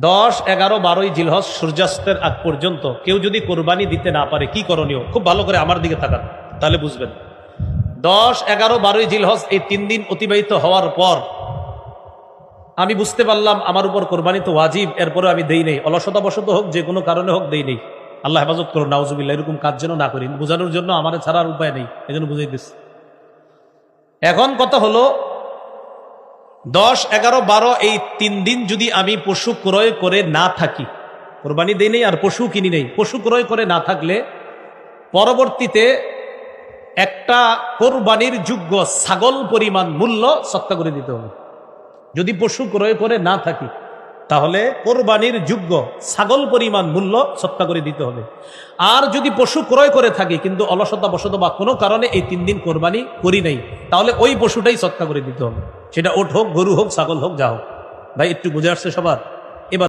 10, 11, 12 জিলহজ সূর্যাস্তের আগ পর্যন্ত কেউ যদি কোরবানি দিতে না পারে কি করণীয়? খুব ভালো করে আমার দিকে তাকান, তাহলে বুঝবেন। 10, 11, 12 জিলহজ এই 3 দিন অতিবাহিত হওয়ার পর আমি বুঝতে পারলাম আমার উপর কোরবানি তো ওয়াজিব, এরপরে আমি দেই নেই, অলসতাবশত হোক, যে কোনো কারণে হোক দেই নেই। আল্লাহ হেফাজত করুন, নাউজুবিল্লাহ, এরকম কাজ যেন না করি। বোঝানোর জন্য আমার ছাড়ার উপায় নেই, এই জন্য বুঝাই দিচ্ছি। এখন কথা হলো 10, 11, 12 এই 3 দিন যদি আমি পশু ক্রয় করে না থাকি, কোরবানি দেই নেই আর পশু কিনি নেই, পশু ক্রয় করে না থাকলে পরবর্তীতে একটা কোরবানির যোগ্য ছাগল পরিমাণ মূল্য সৎকা করে দিতে হবে। যদি পশু ক্রয় করে না থাকি তাহলে কোরবানির যোগ্য ছাগল পরিমাণ মূল্য সৎকা করে দিতে হবে। আর যদি পশু ক্রয় করে থাকি কিন্তু অলসতা বশত বা কোনো কারণে এই 3 দিন কোরবানি করি নাই, তাহলে ওই পশুটাই সৎকা করে দিতে হবে। সেটা ওট হোক, গরু হোক, ছাগল হোক, যা হোক। ভাই একটু বুঝে আসছে সবার?